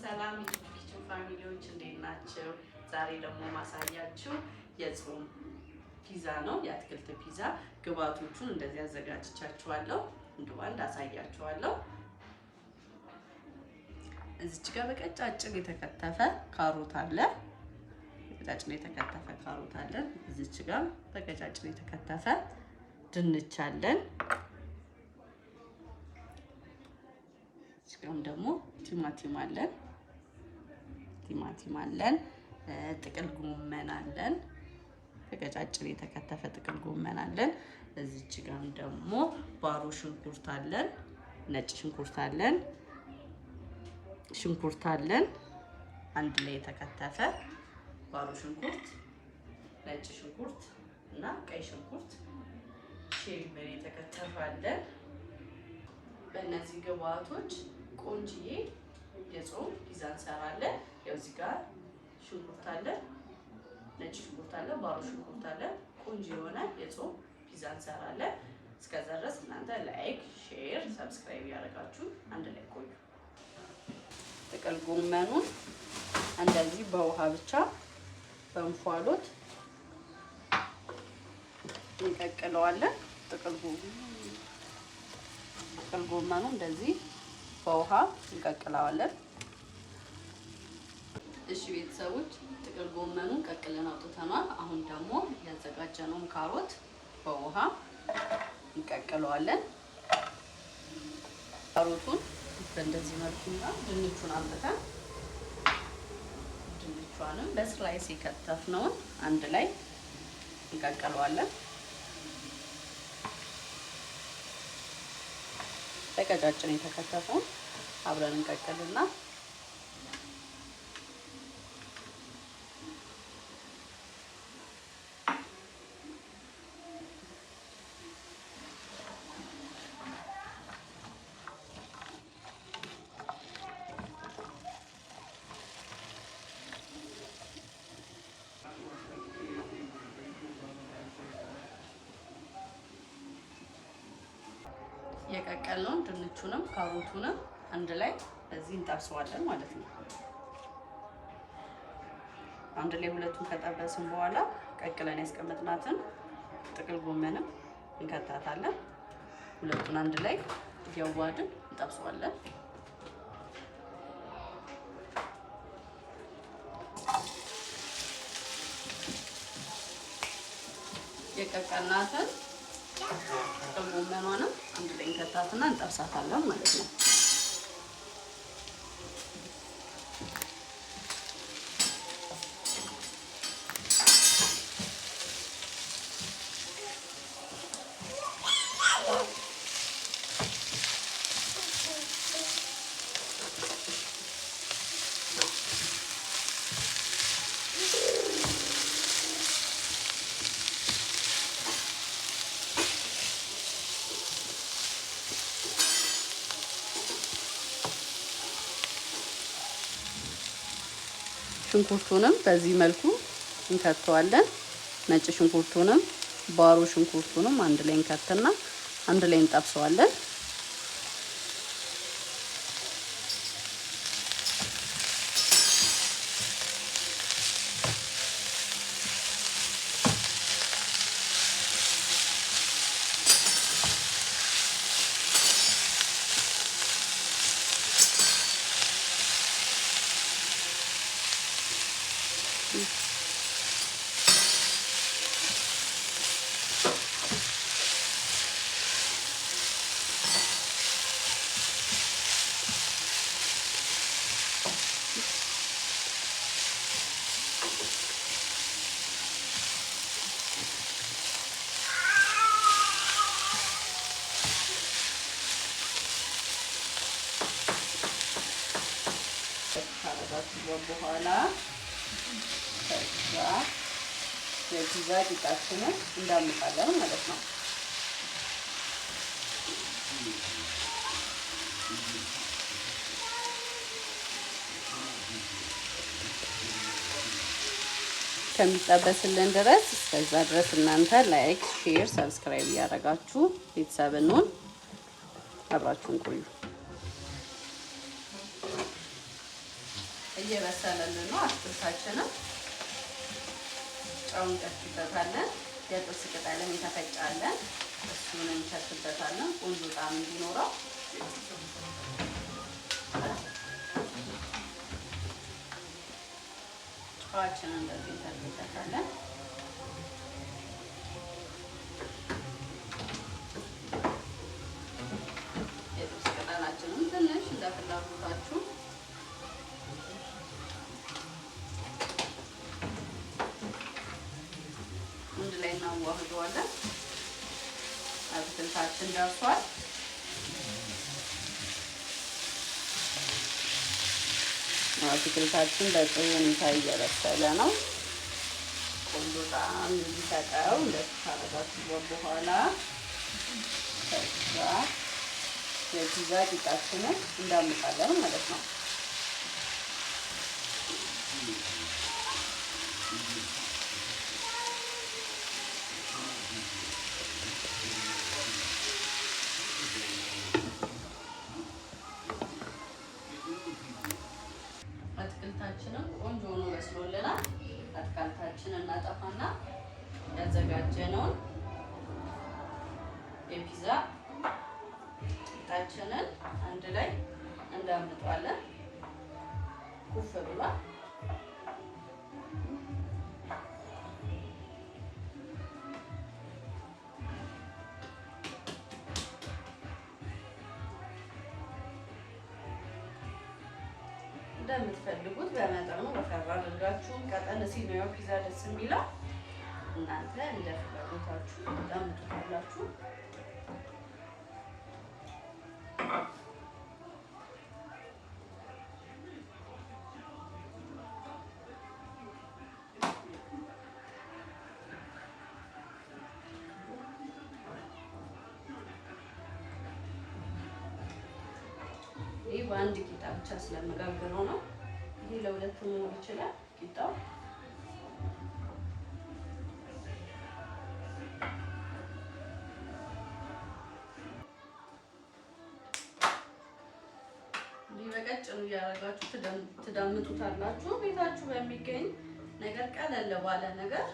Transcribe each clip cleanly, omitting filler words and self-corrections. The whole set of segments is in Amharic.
ሰላም የኪችን ፋሚሊዎች እንዴት ናቸው? ዛሬ ደግሞ ማሳያችሁ የጾም ፒዛ ነው፣ የአትክልት ፒዛ። ግብአቶቹን እንደዚህ አዘጋጅቻችኋለሁ፣ አንድ ባንድ አሳያችኋለሁ። እዚች ጋር በቀጫጭን የተከተፈ ካሮት አለ፣ በቀጫጭን የተከተፈ ካሮት አለን። እዚች ጋር በቀጫጭን የተከተፈ ድንች አለን። እዚህም ደግሞ ቲማቲም አለን፣ ጥቅል ጎመን አለን፣ በቀጫጭን የተከተፈ ጥቅል ጎመን አለን። እዚች ጋር ደግሞ ባሮ ሽንኩርት አለን፣ ነጭ ሽንኩርት አለን፣ አንድ ላይ የተከተፈ ባሮ ሽንኩርት፣ ነጭ ሽንኩርት እና ቀይ ሽንኩርት ሼል የተከተፈ አለን። በእነዚህ ግብአቶች ቆንጅዬ የጾም ፒዛ እንሰራለን። ያው እዚህ ጋር ሽንኩርት አለ፣ ነጭ ሽንኩርት አለ፣ ባሮ ሽንኩርት አለ። ቆንጆ የሆነ የጾም ፒዛ እንሰራለን። እስከዛ ድረስ እናንተ ላይክ፣ ሼር፣ ሰብስክራይብ ያደርጋችሁ አንድ ላይ ቆዩ። ጥቅል ጎመኑን እንደዚህ በውሃ ብቻ በእንፋሎት እንቀቅለዋለን። ጥቅል ጎመኑ እንደዚህ በውሃ እንቀቅለዋለን። እሺ ቤተሰቦች፣ ጥቅል ጎመኑን ቀቅለን አውጥተናል። አሁን ደግሞ ያዘጋጀነውን ካሮት በውሃ እንቀቅለዋለን። ካሮቱን በእንደዚህ መልኩና ድንቹን አምጥተን ድንቿንም በስላይስ የከተፍነውን አንድ ላይ እንቀቅለዋለን። በቀጫጭን የተከተፈውን አብረን እንቀቅልና የቀቀልነውን ድንቹንም ካሮቱንም አንድ ላይ እዚህ እንጠብሰዋለን ማለት ነው። አንድ ላይ ሁለቱን ከጠበስን በኋላ ቀቅለን ያስቀመጥናትን ጥቅል ጎመንም እንከታታለን። ሁለቱን አንድ ላይ እያዋሃድን እንጠብሰዋለን። የቀቀልናትን ጥቅል ጎመኗንም አንድ ላይ እንከታትና እንጠብሳታለን ማለት ነው። ሽንኩርቱንም በዚህ መልኩ እንከተዋለን። ነጭ ሽንኩርቱንም ባሮ ሽንኩርቱንም አንድ ላይ እንከትና አንድ ላይ እንጠብሰዋለን። በኋላ ከዛ የፒዛ ቂጣችንን እንዳምጣለን ማለት ነው። እስከሚጠበስልን ድረስ እስከዛ ድረስ እናንተ ላይክ፣ ሼር፣ ሰብስክራይብ እያደረጋችሁ ቤተሰብ እንሁን። አብራችሁን ቆዩ። እየበሰለልን ነው አትክልታችንም። ጨው እንጨምርበታለን። የጥብስ ቅጠልም እንተፈጫለን። እሱን እንጨምርበታለን ቆንጆ ጣዕም እንዲኖረው። ጨዋችንን እንደዚህ እንጨምርበታለን። የጥብስ ቅጠላችንን ትንሽ እንደ ፍላጎታችሁ አንድ ላይ እናዋህደዋለን። አትክልታችን ደርሷል። አትክልታችን በጥሩ ሁኔታ እየበሰለ ነው። ቆንጆ ጣዕም እንዲሰጠው እንደዚህ ካደረጋችሁ በኋላ ከዛ የፒዛ ቂጣችንን እንዳምጣለን ማለት ነው። አትክልታችንን ቆንጆ ሆኖ በስሎልናል። አትክልታችንን እናጠፋና ያዘጋጀነውን የፒዛ ቂጣችንን አንድ ላይ እንዳምጣለን። ኩፍ ብሏል። እንደምትፈልጉት በመጠኑ ወፈር አድርጋችሁ ቀጠን ሲል ነው ፒዛ ደስ የሚለው። እናንተ እንደ ፍላጎታችሁ ታምጡታላችሁ። ይህ በአንድ ቂጣ ብቻ ስለመጋገረው ነው። ይሄ ለሁለት መሆን ይችላል ቂጣው። ይህ በቀጭኑ እያደረጋችሁ ትዳምጡታላችሁ። ቤታችሁ በሚገኝ ነገር ቀለል ባለ ነገር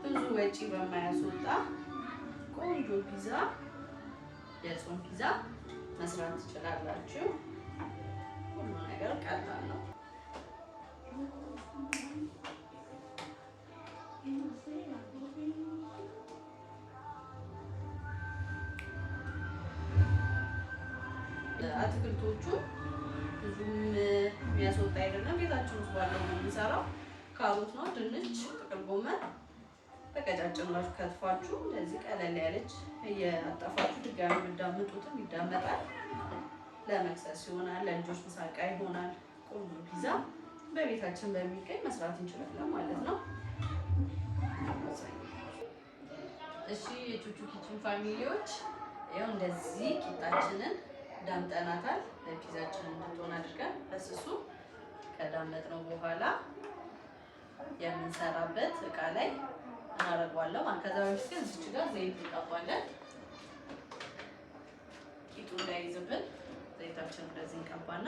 ብዙ ወጪ በማያስወጣ ቆንጆ ፒዛ፣ የጾም ፒዛ መስራት ትችላላችሁ። ሁሉ ነገር ቀላል ነው። አትክልቶቹ ብዙም የሚያስወጣ አይደለም። ቤታችን ውስጥ ባለው ነው የምንሰራው። ካሮት ነው፣ ድንች፣ ጥቅል ጎመን በቀጫጭናችሁ ከትፋችሁ እንደዚህ ቀለል ያለች እያጠፋችሁ ድጋሚ ብዳምጡትም ይዳመጣል። ለመክሰስ ይሆናል፣ ለልጆች ምሳቃ ይሆናል። ቆንጆ ፒዛ በቤታችን በሚገኝ መስራት እንችላለን ማለት ነው። እሺ የቹቹ ኪችን ፋሚሊዎች ይኸው እንደዚህ ቂጣችንን ዳምጠናታል። ለፒዛችንን እንድትሆን አድርገን በስሱ ከዳመጥነው በኋላ የምንሰራበት እቃ ላይ እናደርገዋለን። ከዛ በፊት ግን እዚች ጋር ዘይት እንቀባለን። ቂጡ እንዳይዝብን ዘይታችን እንደዚህ እንቀባና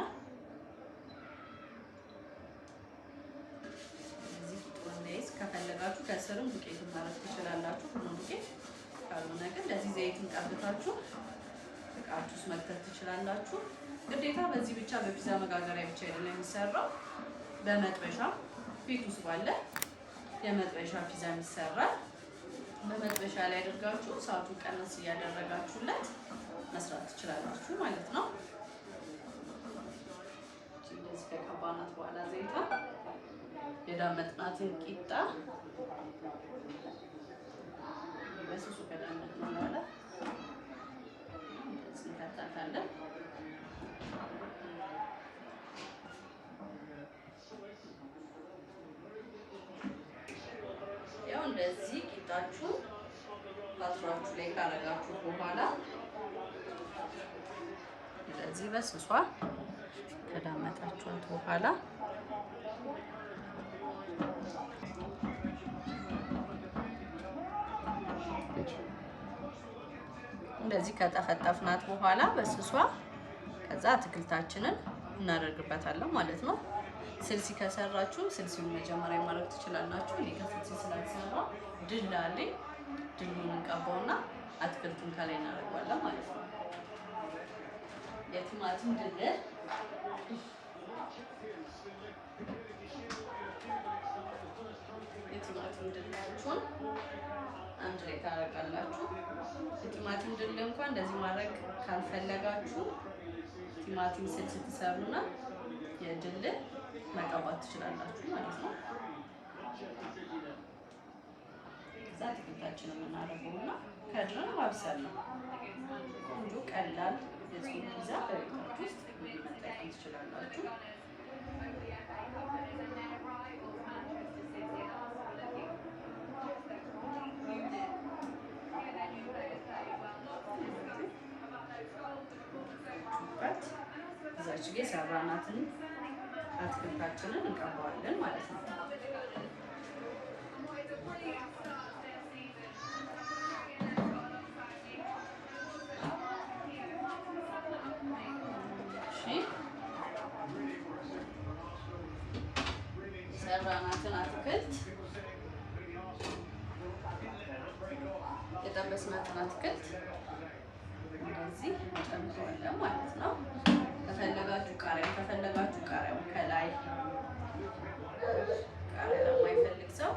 እዚህ ቂጡ እንዳይዝ ከፈለጋችሁ ከስርም ዱቄት ማድረግ ትችላላችሁ። ሁሉ ዱቄት ካልሆነ ግን ለዚህ ዘይት እንቀብታችሁ እቃችሁ ውስጥ መክተት ትችላላችሁ። ግዴታ በዚህ ብቻ በፒዛ መጋገሪያ ብቻ አይደለም የሚሰራው። በመጥበሻ ቤት ውስጥ ባለ የመጥበሻ ፒዛ ይሰራል። በመጥበሻ ላይ አድርጋችሁ እሳቱን ቀነስ እያደረጋችሁለት መስራት ትችላላችሁ ማለት ነው። እንደዚህ ከቀባናት በኋላ ዘይቷ የዳመጥናትን ቂጣ በስሱ ከዳመጥነው በኋላ እንደዚህ እንከታታለን። ያው እንደዚህ ቂጣችሁን ፓትራችሁ ላይ ካረጋችሁ በኋላ እንደዚህ በስሷ ከዳመጣችኋት በኋላ እንደዚህ ከጠፈጠፍናት በኋላ በስሷ ከዛ አትክልታችንን እናደርግበታለን ማለት ነው። ስልሲ ከሰራችሁ ስልሲውን መጀመሪያ ማድረግ ትችላላችሁ። እኔ ከስልሲ ስላልሰራ ድል አለኝ። ድሉን እንቀባውና አትክልቱን ከላይ እናደርገዋለን ማለት ነው። የቲማቲም ድል ድላችሁን አንድ ላይ ታደርጋላችሁ። የቲማቲም ድል እንኳን እንደዚህ ማድረግ ካልፈለጋችሁ ቲማቲም ስልስ ትሰሩና የድል መቀባት ትችላላችሁ ማለት ነው። ከዛ አትክልታችንን የምናደርገውና ከድረን ማብሰል ነው። ቆንጆ ቀላል የጾም ፒዛ በቤታችሁ ውስጥ መጠቀም ትችላላችሁ። እዛች ጋ የሰራናትን አትክልታችንን እንቀባዋለን ማለት ነው። የሰራናትን አትክልት የጠበስናትን አትክልት እንደዚህ እንጨምረዋለን ማለት ነው። ከፈለጋችሁ ቃሪያው ከላይ ቃሪያ ለማይፈልግ ሰው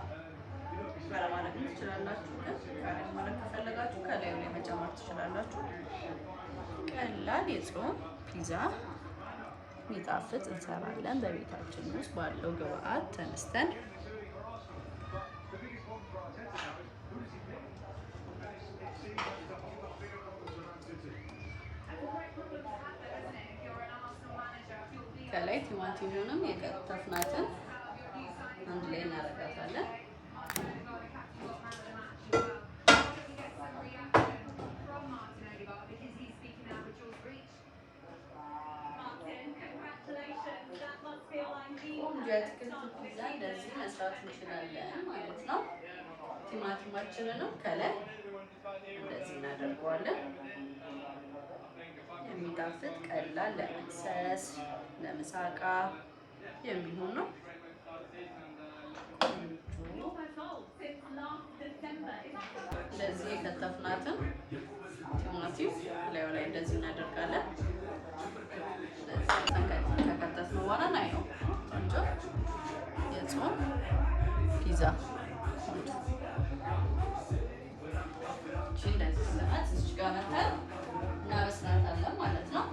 ቃሪያ ማድረግ ትችላላችሁ። ግን ቃሪያ ማድረግ ከፈለጋችሁ ከላይ ላይ መጨመር ትችላላችሁ። ቀላል የጾም ፒዛ የሚጣፍጥ እንሰራለን በቤታችን ውስጥ ባለው ግብአት ተነስተን። ከላይ ቲማቲሙንም የከተፍናትን አንድ ላይ እናደርጋታለን። ቆንጆ የአትክልት ፒዛ እንደዚህ መስራት እንችላለን ማለት ነው። ቲማቲማችንንም ከላይ እንደዚህ እናደርገዋለን። የሚጣፍጥ ቀላል ለመክሰስ ለምሳቃ የሚሆን ነው። እንደዚህ የከተፍናትን ቲማቲም ላዩ ላይ እንደዚህ እናደርጋለን። ከከተፍን በኋላ ናይ ነው ቆንጆ የጾም ፒዛ እንደዚህ ሰዓት እዚህ ጋር መተን እናበስላታለን ማለት ነው።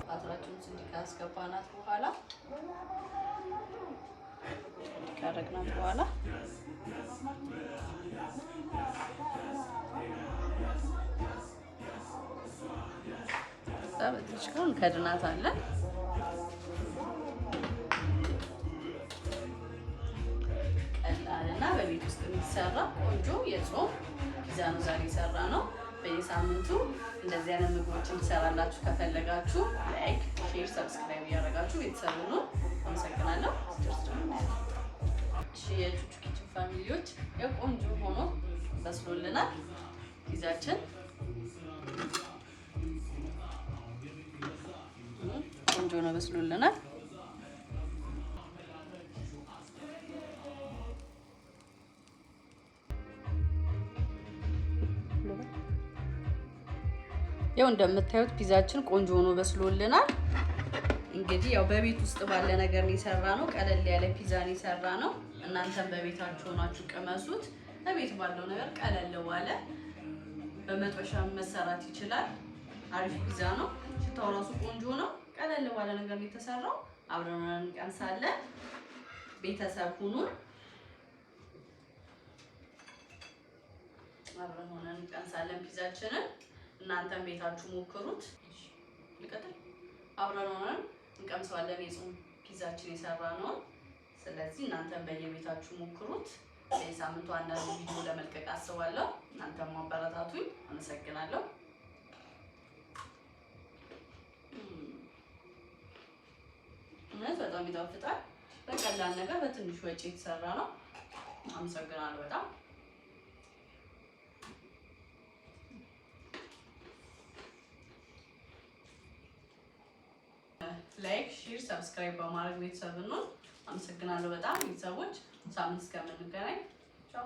ፓትራችንን እንዲህ ካስገባናት በኋላ ካረግናት በኋላ በዚች ጋር እንከድናታለን። ቀላልና በቤት ውስጥ የሚሰራ ቆንጆ የጾም ፒዛ ነው ዛሬ የሰራ ነው። በየሳምንቱ እንደዚህ አይነት ምግቦችን ትሰራላችሁ ከፈለጋችሁ ላይክ፣ ሼር፣ ሰብስክራይብ እያደረጋችሁ ቤተሰብ ነው። አመሰግናለሁ። እሺ የቹቹ ኪችን ፋሚሊዎች የቆንጆ ሆኖ በስሎልናል ፒዛችን። ቆንጆ ነው በስሎልናል። ያው እንደምታዩት ፒዛችን ቆንጆ ሆኖ በስሎልናል። እንግዲህ ያው በቤት ውስጥ ባለ ነገር ነው የሰራ ነው። ቀለል ያለ ፒዛ ነው የሰራ ነው። እናንተም በቤታችሁ ሆናችሁ ቅመሱት። በቤት ባለው ነገር ቀለል ባለ በመጥበሻ መሰራት ይችላል። አሪፍ ፒዛ ነው። ሽታው ራሱ ቆንጆ ነው። ቀለል ባለ ነገር ነው የተሰራው። አብረን እንቀምሳለን። ቤተሰብ ሁኑን። አብረን ሆነን እንቀምሳለን ፒዛችንን። እናንተም ቤታችሁ ሞክሩት። ልቀጥል። አብረን ሆነን እንቀምሰዋለን የጾም ፒዛችን የሰራ ነው። ስለዚህ እናንተም በየቤታችሁ ሞክሩት። በየሳምንቱ አንዳንድ ቪዲዮ ለመልቀቅ አስባለሁ። እናንተም ማበረታቱኝ። አመሰግናለሁ። በጣም ይጣፍጣል። በቀላል ነገር በትንሽ ወጪ የተሰራ ነው። አመሰግናለሁ በጣም። ላይክ፣ ሼር፣ ሰብስክራይብ በማድረግ ቤተሰብ ነው። አመሰግናለሁ በጣም ቤተሰቦች። ሳምንት እስከምንገናኝ ቻው።